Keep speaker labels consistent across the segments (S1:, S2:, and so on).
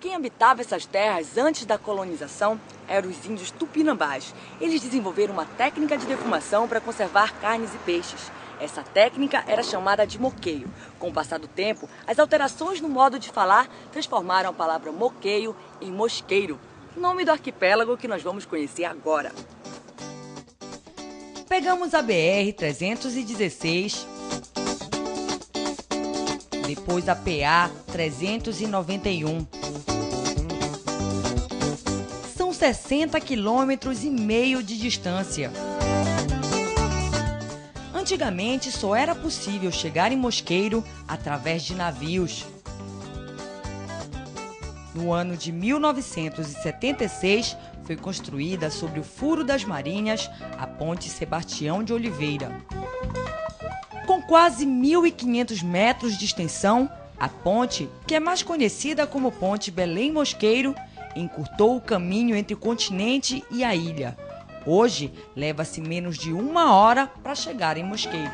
S1: Quem habitava essas terras antes da colonização eram os índios tupinambás. Eles desenvolveram uma técnica de defumação para conservar carnes e peixes. Essa técnica era chamada de moqueio. Com o passar do tempo, as alterações no modo de falar transformaram a palavra moqueio em mosqueiro, nome do arquipélago que nós vamos conhecer agora.
S2: Pegamos a BR-316, depois a PA-391. São 60,5 quilômetros de distância. Antigamente só era possível chegar em Mosqueiro através de navios. No ano de 1976, foi construída sobre o Furo das Marinhas a Ponte Sebastião de Oliveira. Com quase 1.500 metros de extensão, a ponte, que é mais conhecida como Ponte Belém-Mosqueiro, encurtou o caminho entre o continente e a ilha. Hoje, leva-se menos de 1 hora para chegar em Mosqueiro.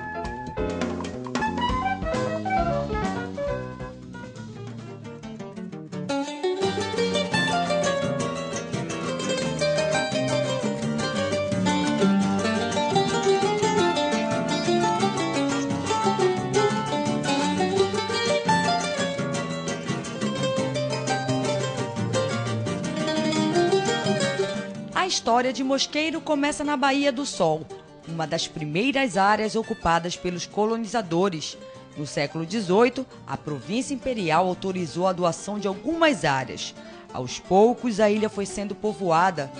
S2: A história de Mosqueiro começa na Baía do Sol, uma das primeiras áreas ocupadas pelos colonizadores. No século XVIII, a província imperial autorizou a doação de algumas áreas. Aos poucos, a ilha foi sendo povoada.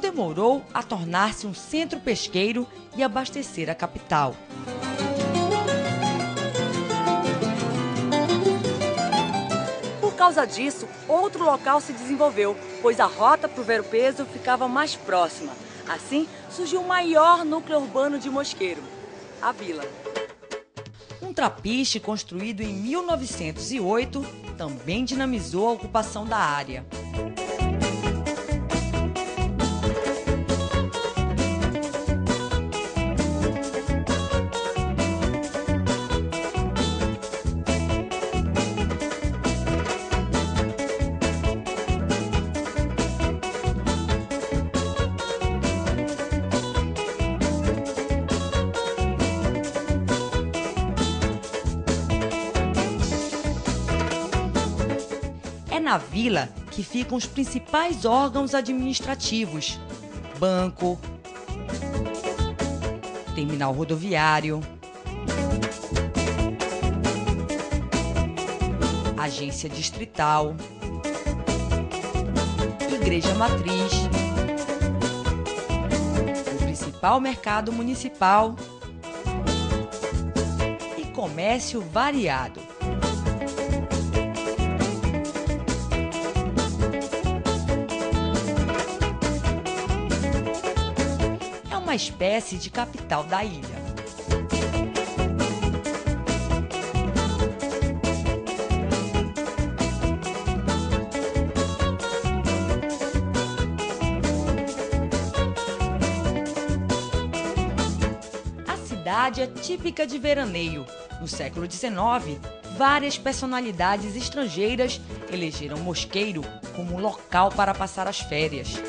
S2: Demorou a tornar-se um centro pesqueiro e abastecer a capital.
S1: Por causa disso, outro local se desenvolveu, pois a rota para o Ver-o-Peso ficava mais próxima. Assim, surgiu o maior núcleo urbano de Mosqueiro, a Vila.
S2: Um trapiche construído em 1908 também dinamizou a ocupação da área. É na vila que ficam os principais órgãos administrativos: banco, terminal rodoviário, agência distrital, igreja matriz, o principal mercado municipal e comércio variado. Uma espécie de capital da ilha. A cidade é típica de veraneio. No século XIX, várias personalidades estrangeiras elegeram Mosqueiro como um local para passar as férias.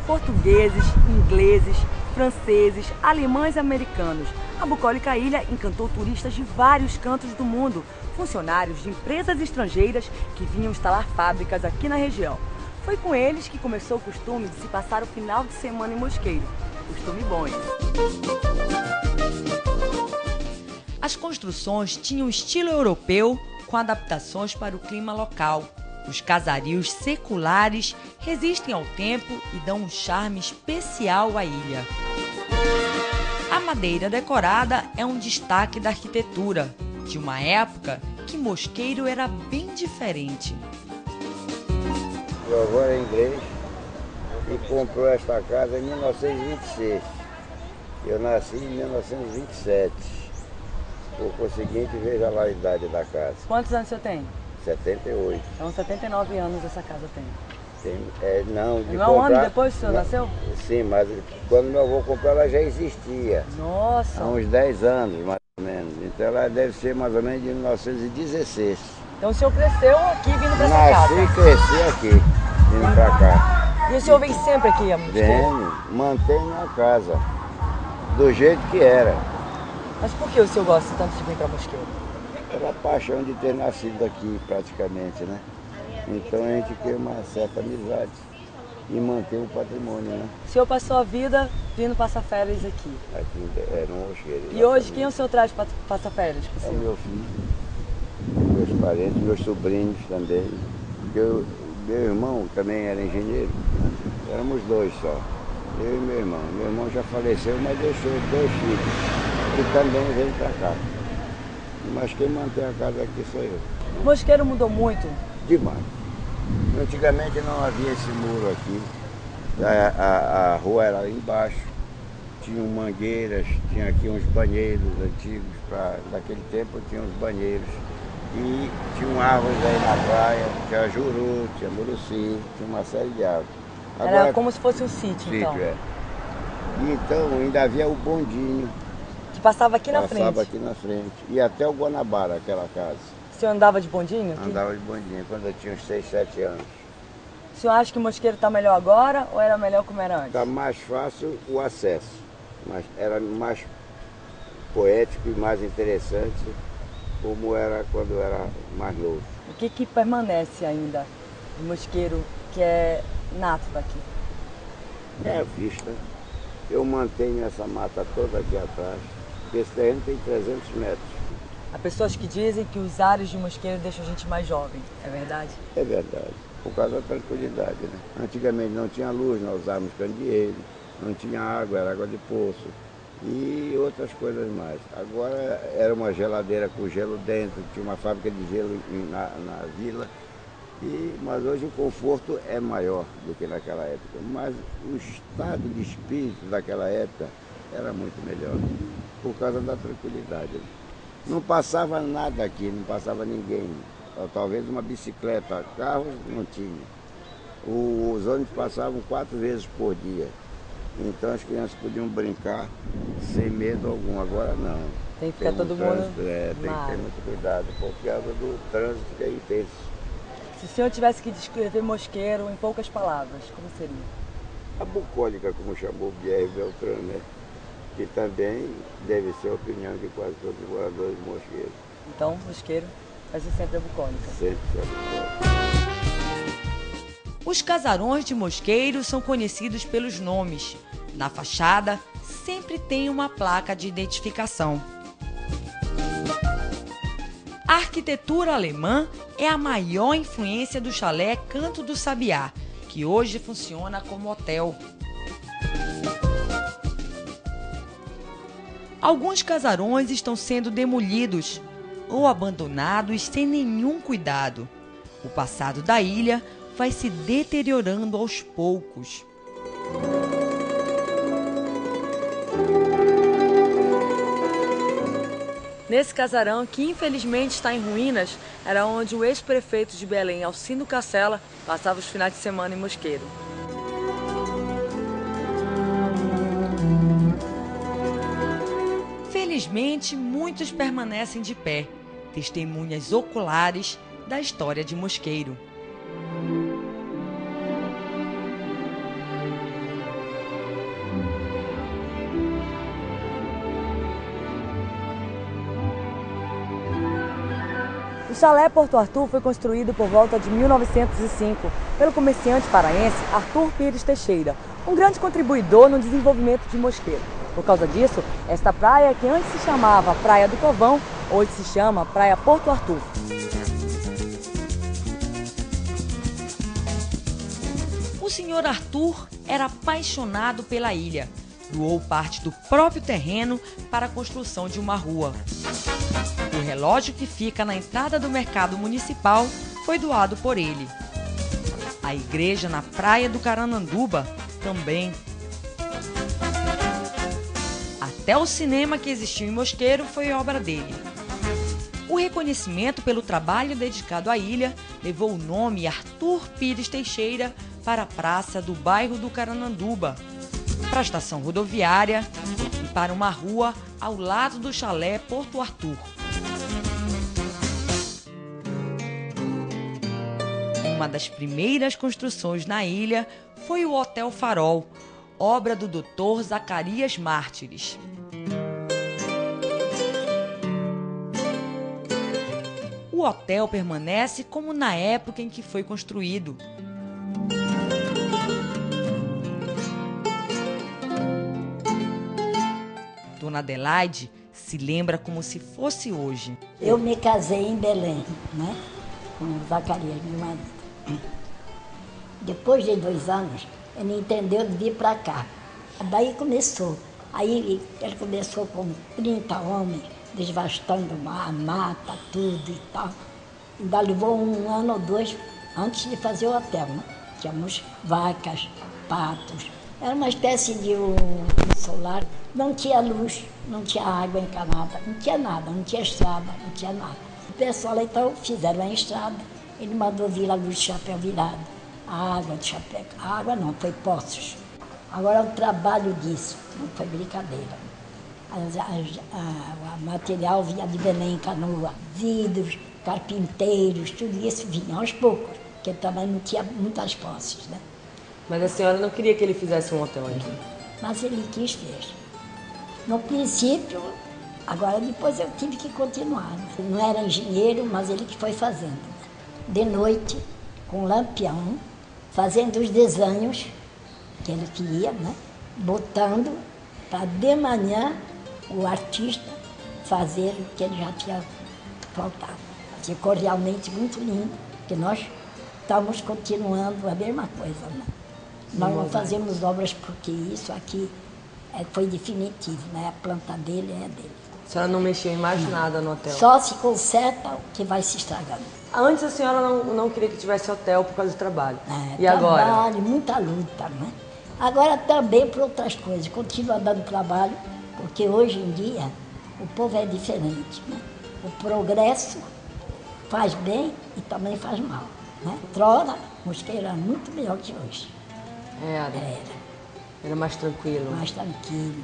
S1: Portugueses, ingleses, franceses, alemães e americanos. A bucólica ilha encantou turistas de vários cantos do mundo, funcionários de empresas estrangeiras que vinham instalar fábricas aqui na região. Foi com eles que começou o costume de se passar o final de semana em Mosqueiro. Costume bom, hein?
S2: As construções tinham estilo europeu com adaptações para o clima local. Os casarios seculares resistem ao tempo e dão um charme especial à ilha. A madeira decorada é um destaque da arquitetura, de uma época que Mosqueiro era bem diferente.
S3: Meu avô era inglês, e comprou esta casa em 1926. Eu nasci em 1927. Por conseguinte, veja lá a idade da casa.
S1: Quantos anos o senhor tem?
S3: 78.
S1: Então 79 anos essa casa tem.
S3: Não, de
S1: Não é
S3: comprar,
S1: um ano depois que o senhor nasceu?
S3: Sim, mas quando meu avô comprou ela já existia.
S1: Nossa!
S3: Há uns 10 anos, mais ou menos. Então ela deve ser mais ou menos de 1916.
S1: Então o senhor cresceu aqui vindo para essa
S3: Nasci
S1: casa?
S3: e cresci aqui, vindo para cá.
S1: E o senhor vem sempre aqui a Mosqueiro?
S3: Venho, mantenho a casa, do jeito que era.
S1: Mas por que o senhor gosta tanto de vir para Mosqueiro?
S3: Era a paixão de ter nascido aqui, praticamente, né? Então a gente cria uma certa amizade e mantém o patrimônio, né?
S1: O senhor passou a vida vindo passar férias aqui.
S3: Aqui no Mosqueiro.
S1: E hoje quem o senhor traz para passar férias?
S3: É meu filho, meus parentes, meus sobrinhos também. Porque meu irmão também era engenheiro, né? Éramos dois só, eu e meu irmão. Meu irmão já faleceu, mas deixou 2 filhos, que também veio para cá. Mas quem mantém a casa aqui sou eu.
S1: Mosqueiro mudou muito?
S3: Demais. Antigamente não havia esse muro aqui, a rua era lá embaixo, tinham mangueiras, tinha aqui uns banheiros antigos, daquele tempo tinha uns banheiros. E tinham árvores aí na praia, tinha juru, tinha muruci, tinha uma série de árvores. Agora,
S1: era como se fosse um sítio, então.
S3: É. E então ainda havia o bondinho.
S1: Que passava aqui na frente?
S3: Passava aqui na frente. E até o Guanabara, aquela casa.
S1: O senhor andava de bondinho aqui?
S3: Andava de bondinho, quando eu tinha uns 6, 7 anos.
S1: O senhor acha que o Mosqueiro está melhor agora ou era melhor como era antes?
S3: Está mais fácil o acesso, mas era mais poético e mais interessante como era quando eu era mais novo.
S1: O que permanece ainda do Mosqueiro que é nato daqui?
S3: É a vista. Eu mantenho essa mata toda aqui atrás, porque esse terreno tem 300 metros.
S1: Há pessoas que dizem que os ares de Mosqueiro deixam a gente mais jovem, é verdade?
S3: É verdade, por causa da tranquilidade, né? Antigamente não tinha luz, nós usávamos candeeiro, não tinha água, era água de poço. E outras coisas mais. Agora era uma geladeira com gelo dentro, tinha uma fábrica de gelo na vila, mas hoje o conforto é maior do que naquela época. Mas o estado de espírito daquela época era muito melhor, por causa da tranquilidade. Não passava nada aqui, não passava ninguém. Talvez uma bicicleta, carros não tinha. Os ônibus passavam 4 vezes por dia. Então as crianças podiam brincar sem medo algum, agora não.
S1: Tem que ficar todo mundo
S3: tem que ter muito cuidado, por causa do trânsito que é intenso.
S1: Se o senhor tivesse que descrever Mosqueiro em poucas palavras, como seria?
S3: A bucólica, como chamou Pierre Beltrán, né? Que também deve ser a opinião de quase todos os moradores de Mosqueiro.
S1: Então, Mosqueiro vai ser sempre a bucólica.
S3: Sempre a bucólica.
S2: Os casarões de Mosqueiro são conhecidos pelos nomes. Na fachada, sempre tem uma placa de identificação. A arquitetura alemã é a maior influência do chalé Canto do Sabiá, que hoje funciona como hotel. Alguns casarões estão sendo demolidos ou abandonados sem nenhum cuidado. O passado da ilha vai se deteriorando aos poucos.
S1: Nesse casarão, que infelizmente está em ruínas, era onde o ex-prefeito de Belém, Alcindo Cacela, passava os finais de semana em Mosqueiro.
S2: Felizmente, muitos permanecem de pé, testemunhas oculares da história de Mosqueiro.
S1: O chalé Porto Arthur foi construído por volta de 1905 pelo comerciante paraense Arthur Pires Teixeira, um grande contribuidor no desenvolvimento de Mosqueiro. Por causa disso, esta praia, que antes se chamava Praia do Covão, hoje se chama Praia Porto Arthur.
S2: O senhor Arthur era apaixonado pela ilha. Doou parte do próprio terreno para a construção de uma rua. O relógio que fica na entrada do mercado municipal foi doado por ele. A igreja na praia do Carananduba também. Até o cinema que existiu em Mosqueiro foi obra dele. O reconhecimento pelo trabalho dedicado à ilha levou o nome Arthur Pires Teixeira para a praça do bairro do Carananduba, para a estação rodoviária e para uma rua ao lado do chalé Porto Arthur. Uma das primeiras construções na ilha foi o Hotel Farol, obra do Dr. Zacarias Mártires. O hotel permanece como na época em que foi construído. Dona Adelaide se lembra como se fosse hoje.
S4: Eu me casei em Belém, né? Com o Zacarias, meu marido. Depois de 2 anos, ele entendeu de vir para cá. Daí começou. Aí ele começou com 30 homens, desvastando a mata, tudo e tal. Ainda levou 1 ano ou 2 antes de fazer o hotel, né? Tínhamos vacas, patos. Era uma espécie de um solar. Não tinha luz, não tinha água encanada, não tinha nada, não tinha estrada, não tinha nada. O pessoal então fizeram a estrada, ele mandou vir a luz de chapéu virado, a água de chapéu. A água não, foi poços. Agora o trabalho disso, não foi brincadeira. O material vinha de Belém, canoa, vidros, carpinteiros, tudo isso vinha aos poucos, porque também não tinha muitas posses, né?
S1: Mas a senhora não queria que ele fizesse um hotel aqui?
S4: Mas ele quis, fez. No princípio, agora depois eu tive que continuar, né? Não era engenheiro, mas ele que foi fazendo. Né? De noite, com lampião, fazendo os desenhos que ele queria, né? Botando para de manhã o artista fazer o que ele já tinha faltado. Ficou realmente muito lindo, porque nós estamos continuando a mesma coisa, né? Nós não fazemos obras porque isso aqui foi definitivo, né? A planta dele é dele.
S1: A senhora não mexeu em mais nada no hotel?
S4: Só se conserta o que vai se estragando.
S1: Antes a senhora não queria que tivesse hotel por causa do trabalho. E
S4: trabalho,
S1: agora?
S4: Muita luta, né? Agora também por outras coisas. Continua dando trabalho, porque hoje em dia o povo é diferente, né? O progresso faz bem e também faz mal, né? Outrora, Mosqueiro era muito melhor que hoje.
S1: Era mais tranquilo.
S4: Mais tranquilo,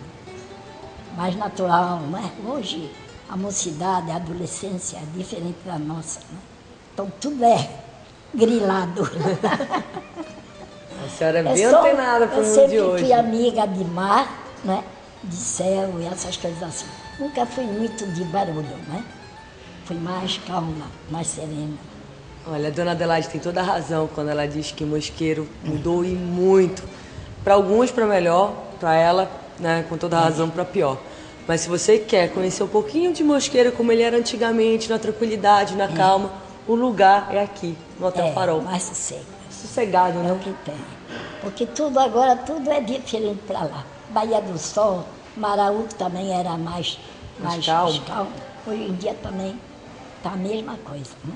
S4: mais natural, né? Hoje a mocidade, a adolescência é diferente da nossa, né? Então tudo é grilado.
S1: A senhora é bem antenada para o mundo de hoje.
S4: Eu sempre fui amiga de mar, né? De céu e essas coisas assim. Nunca fui muito de barulho, né? Fui mais calma, mais serena.
S1: Olha, a dona Adelaide tem toda a razão quando ela diz que Mosqueiro mudou e muito. Para alguns para melhor, para ela, né, com toda a razão, para pior. Mas se você quer conhecer um pouquinho de Mosqueiro como ele era antigamente, na tranquilidade, na calma, o lugar é aqui, no Hotel Farol.
S4: Mais sossego.
S1: Sossegado, né?
S4: É o que tem. Porque tudo agora, tudo é diferente para lá. Baía do Sol, Maraú também era mais calmo. Hoje em dia também está a mesma coisa, né?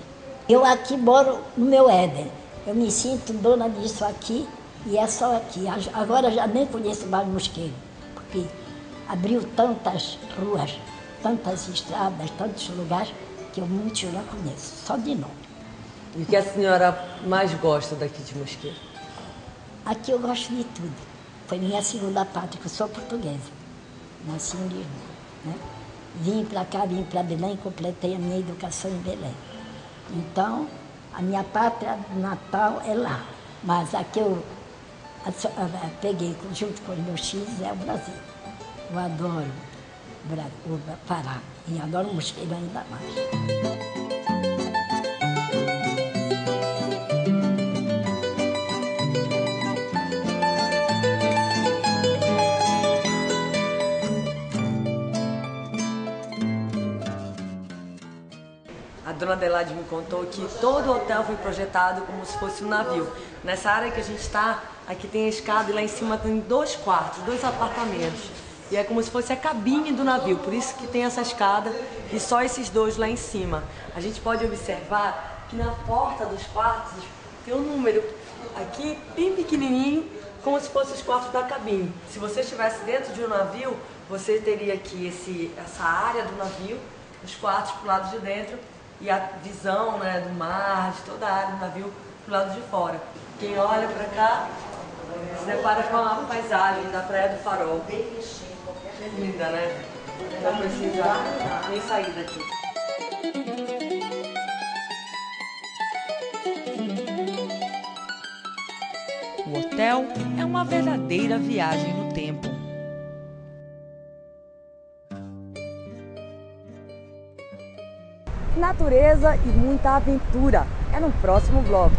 S4: Eu aqui moro no meu Éden. Eu me sinto dona disso aqui e é só aqui. Agora já nem conheço mais Mosqueiro, porque abriu tantas ruas, tantas estradas, tantos lugares que eu muitos não conheço, só de nome.
S1: E o que a senhora mais gosta daqui de Mosqueiro?
S4: Aqui eu gosto de tudo. Foi minha segunda pátria, que eu sou portuguesa. Nasci em Lisboa, né? Vim para cá, vim para Belém e completei a minha educação em Belém. Então, a minha pátria natal é lá. Mas a que eu peguei junto com os meus filhos é o Brasil. Eu adoro o Pará e adoro Mosqueiro ainda mais.
S1: A dona Adelaide me contou que todo o hotel foi projetado como se fosse um navio. Nessa área que a gente está, aqui tem a escada e lá em cima tem 2 quartos, 2 apartamentos. E é como se fosse a cabine do navio, por isso que tem essa escada e só esses 2 lá em cima. A gente pode observar que na porta dos quartos tem um número aqui, bem pequenininho, como se fossem os quartos da cabine. Se você estivesse dentro de um navio, você teria aqui essa área do navio, os quartos pro lado de dentro e a visão, né, do mar, de toda a área do navio pro lado de fora. Quem olha para cá se depara com a paisagem da Praia do Farol. Linda, né? Não precisa nem sair daqui.
S2: O hotel é uma verdadeira viagem no tempo.
S1: Natureza e muita aventura. É no próximo bloco.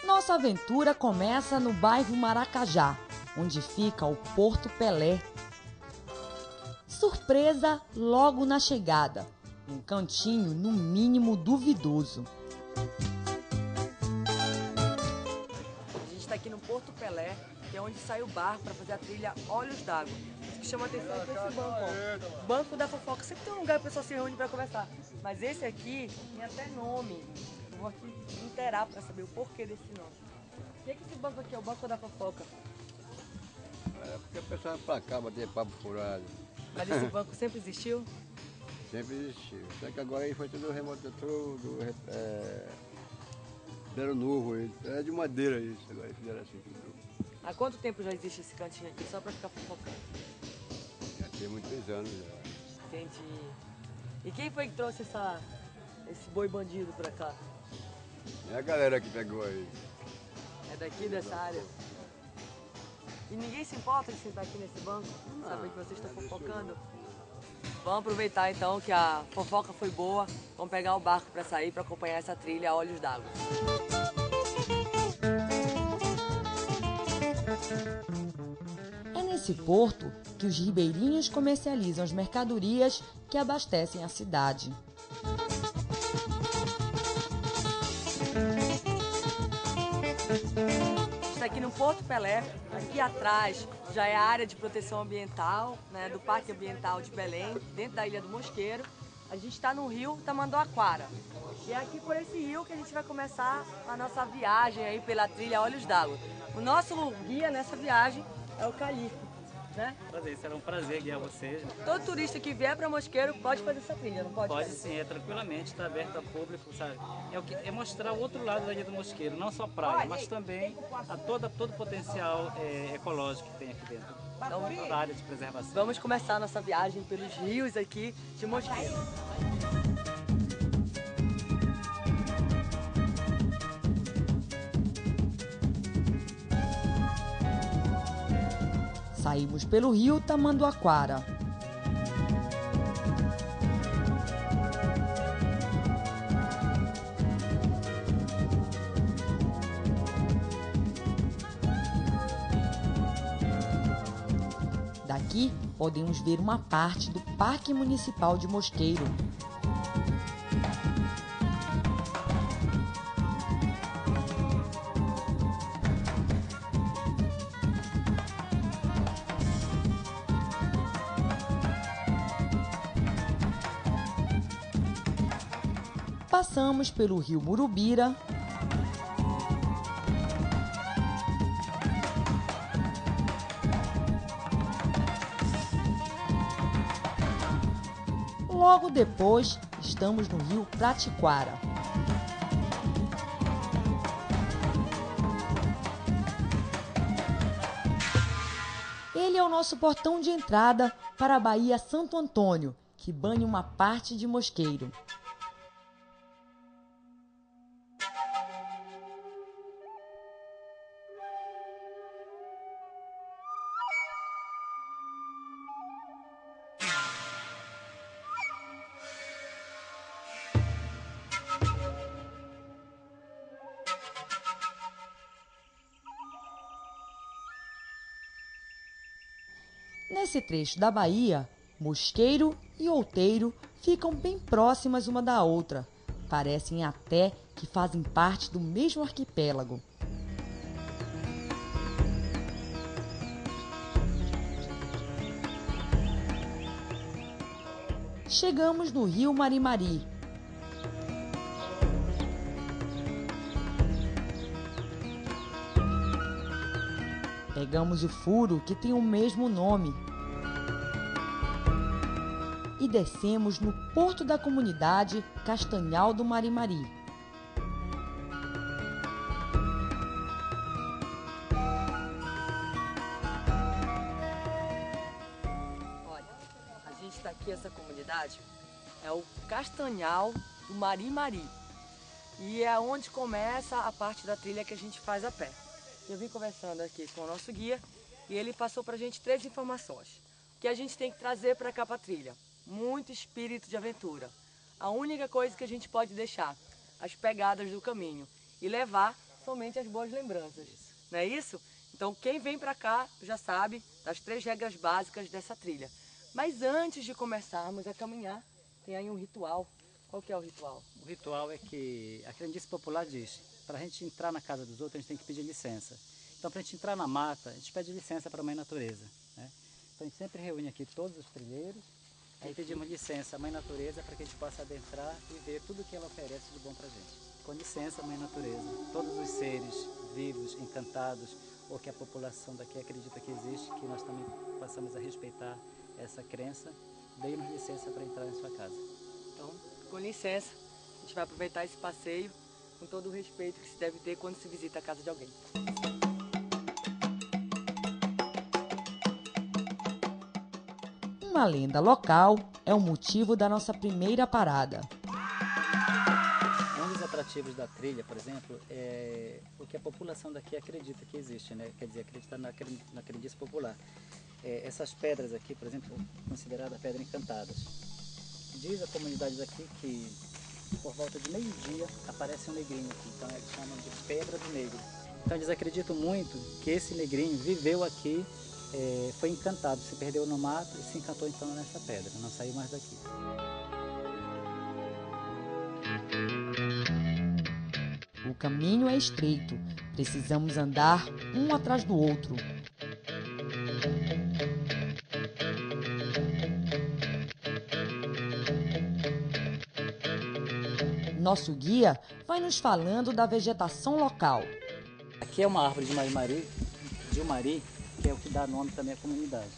S2: Nossa aventura começa no bairro Maracajá, onde fica o Porto Pelé. Surpresa logo na chegada, um cantinho no mínimo duvidoso.
S1: A gente está aqui no Porto Pelé, que é onde sai o barco para fazer a trilha Olhos d'Água. O que chama atenção é esse banco, ó. Banco da Fofoca. Sempre tem um lugar que o pessoal se reúne para conversar. Mas esse aqui tem até nome. Eu vou aqui inteirar para saber o porquê desse nome. O que é que esse banco aqui é? O Banco da Fofoca.
S3: É porque a pessoa vai pra cá, bater papo furado.
S1: Mas esse banco sempre existiu?
S3: Sempre existiu. Só que agora aí foi tudo remoto, tudo deram novo. É de madeira isso, agora fizeram assim tudo.
S1: Há quanto tempo já existe esse cantinho aqui, só para ficar fofocando?
S3: Já tem muitos anos já.
S1: Entendi. E quem foi que trouxe esse boi bandido pra cá?
S3: É a galera que pegou aí.
S1: É daqui dessa área? E ninguém se importa de sentar aqui nesse banco? Saber que vocês estão fofocando? Vamos aproveitar então que a fofoca foi boa. Vamos pegar o barco para sair para acompanhar essa trilha a Olhos d'Água.
S2: É nesse porto que os ribeirinhos comercializam as mercadorias que abastecem a cidade.
S1: Está aqui no Porto Pelé, aqui atrás já é a área de proteção ambiental, né, do Parque Ambiental de Belém, dentro da Ilha do Mosqueiro. A gente está no rio Tamanduaquara. E é aqui por esse rio que a gente vai começar a nossa viagem aí pela trilha Olhos d'Água. O nosso guia nessa viagem é o Calixto, né?
S5: Prazer, será um prazer guiar vocês.
S1: Todo turista que vier para Mosqueiro pode fazer essa trilha, não pode?
S5: Pode sim, tranquilamente, está aberto ao público, sabe? É mostrar o outro lado da Ilha do Mosqueiro, não só praia, mas também todo o potencial ecológico que tem aqui dentro,
S1: Então,
S5: da área de preservação.
S1: vamos começar a nossa viagem pelos rios aqui de Mosqueiro.
S2: Saímos pelo rio Tamanduaquara. Daqui podemos ver uma parte do Parque Municipal de Mosqueiro. Passamos pelo rio Murubira, logo depois estamos no rio Pratiquara. Ele é o nosso portão de entrada para a Baía Santo Antônio, que banha uma parte de Mosqueiro. Nesse trecho da Bahia, Mosqueiro e Outeiro ficam bem próximas uma da outra. Parecem até que fazem parte do mesmo arquipélago. Chegamos no rio Marimari. Pegamos o furo que tem o mesmo nome e descemos no porto da comunidade Castanhal do Marimari.
S1: Olha, a gente está aqui, essa comunidade é o Castanhal do Marimari. E é onde começa a parte da trilha que a gente faz a pé. Eu vim conversando aqui com o nosso guia e ele passou pra gente 3 informações. Que a gente tem que trazer para cá pra trilha. Muito espírito de aventura. A única coisa que a gente pode deixar, as pegadas do caminho. E levar somente as boas lembranças. Não é isso? Então quem vem pra cá já sabe das 3 regras básicas dessa trilha. Mas antes de começarmos a caminhar, tem aí um ritual. Qual que é o ritual?
S5: O ritual é que a crendice popular diz, para a gente entrar na casa dos outros, a gente tem que pedir licença. Então, para a gente entrar na mata, a gente pede licença para a Mãe Natureza, né? Então, a gente sempre reúne aqui todos os trilheiros, aí pedimos licença à Mãe Natureza para que a gente possa adentrar e ver tudo que ela oferece de bom para a gente. Com licença, Mãe Natureza, todos os seres vivos, encantados, ou que a população daqui acredita que existe, que nós também possamos a respeitar essa crença, dê-nos licença para entrar em sua casa.
S1: Então, com licença, a gente vai aproveitar esse passeio com todo o respeito que se deve ter quando se visita a casa de alguém.
S2: Uma lenda local é o motivo da nossa primeira parada.
S5: Um dos atrativos da trilha, por exemplo, é o que a população daqui acredita que existe, né? Quer dizer, acredita na crendice popular. Essas pedras aqui, por exemplo, consideradas pedras encantadas. Diz a comunidade daqui que por volta de meio-dia aparece um negrinho aqui, então eles chamam de Pedra do Negro. Então eles acreditam muito que esse negrinho viveu aqui, foi encantado, se perdeu no mato e se encantou então nessa pedra, não saiu mais daqui.
S2: O caminho é estreito, precisamos andar um atrás do outro. Nosso guia vai nos falando da vegetação local.
S5: Aqui é uma árvore de Mari, que é o que dá nome também à comunidade.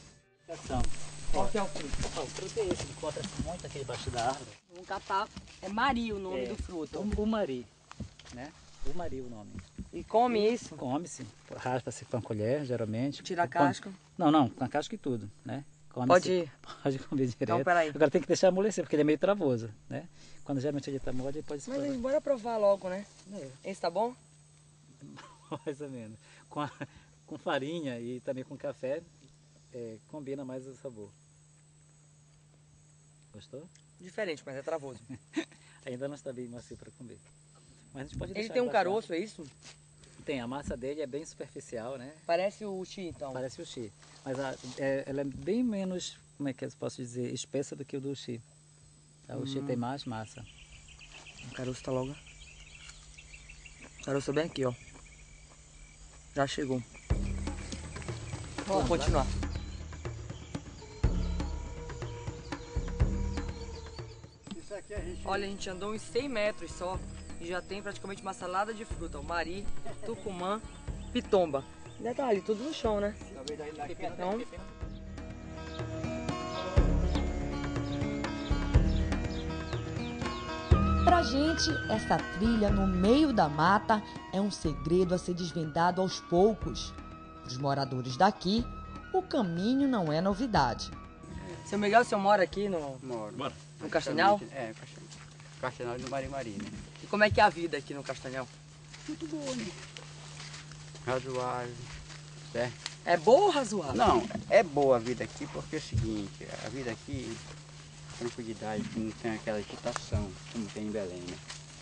S1: Qual que é o fruto?
S5: O fruto é esse, encontra-se muito aqui debaixo da árvore.
S1: Um catá é Mari o nome do fruto.
S5: O Mari, né? O Mari o nome.
S1: E come isso?
S5: Come-se, raspa-se com a colher, geralmente.
S1: Tira a casca?
S5: Não, com a casca e tudo, né?
S1: Pode
S5: comer direto.
S1: Então, peraí.
S5: Agora tem que deixar amolecer, porque ele é meio travoso, né? Quando geralmente ele está mole, ele pode se
S1: Mas
S5: provar.
S1: bora provar logo, né? Esse tá bom?
S5: Mais ou menos. Com farinha e também com café, combina mais o sabor. Gostou?
S1: Diferente, mas é travoso.
S5: Ainda não está bem macio para comer. Mas a gente pode
S1: Ele
S5: deixar
S1: tem um
S5: baixar.
S1: caroço, é isso?
S5: Tem, a massa dele é bem superficial, né?
S1: Parece o uxi, então.
S5: Parece o uxi. Mas ela é bem menos, como é que eu posso dizer, espessa do que o do uxi. O uxi tem mais massa.
S1: O caroço tá logo. O caroço bem aqui, ó. Já chegou. Vamos continuar. Olha, a gente andou uns 100 metros só e já tem praticamente uma salada de fruta. Mari, tucumã, pitomba. Detalhe, tudo no chão, né? Então,
S2: Pra gente, essa trilha no meio da mata é um segredo a ser desvendado aos poucos. Para os moradores daqui, o caminho não é novidade.
S1: seu Miguel, o senhor mora aqui no Castanhal?
S6: É, Castanhal do Marimari, né?
S1: E como é que é a vida aqui no Castanhal?
S6: Muito boa, né? Razoável, certo?
S1: É boa ou razoável?
S6: Não, é boa a vida aqui porque é o seguinte, a vida aqui, tranquilidade, não tem aquela agitação como tem em Belém,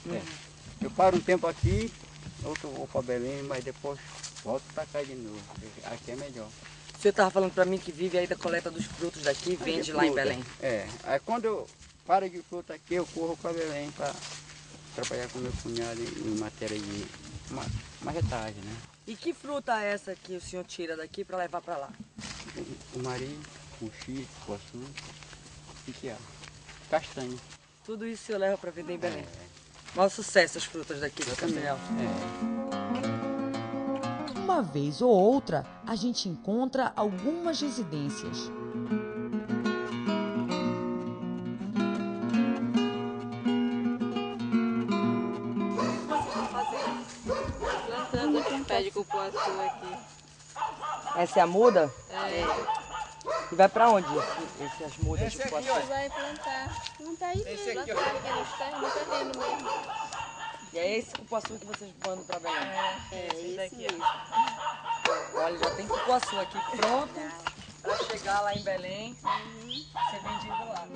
S6: né? Eu paro um tempo aqui, outro vou para Belém, mas depois volto para cá de novo. Aqui é melhor.
S1: senhor estava falando para mim que vive aí da coleta dos frutos daqui e vende lá em Belém.
S6: Aí quando eu paro de fruta aqui, eu corro para Belém para trabalhar com meu cunhado em matéria de marretagem, né?
S1: E que fruta é essa que o senhor tira daqui para levar para lá?
S6: O mari, o xixi, o cupuaçu, piquiá, castanha.
S1: Tudo isso o senhor leva para vender em Belém. Maior sucesso as frutas daqui do Castanhal.
S2: Uma vez ou outra, a gente encontra algumas residências.
S7: Plantando aqui, pé de cupuaçu aqui.
S1: Essa é a muda?
S7: É.
S1: E vai para onde essas mudas de cupuaçu?
S7: Vai plantar. Não tá aí mesmo. Plantar aqui no terreno mesmo.
S1: E é esse cupuaçu que vocês mandam para Belém?
S7: É esse daqui, ó.
S1: Olha, já tem cupuaçu aqui pronto para chegar lá em Belém, ser vendido lá.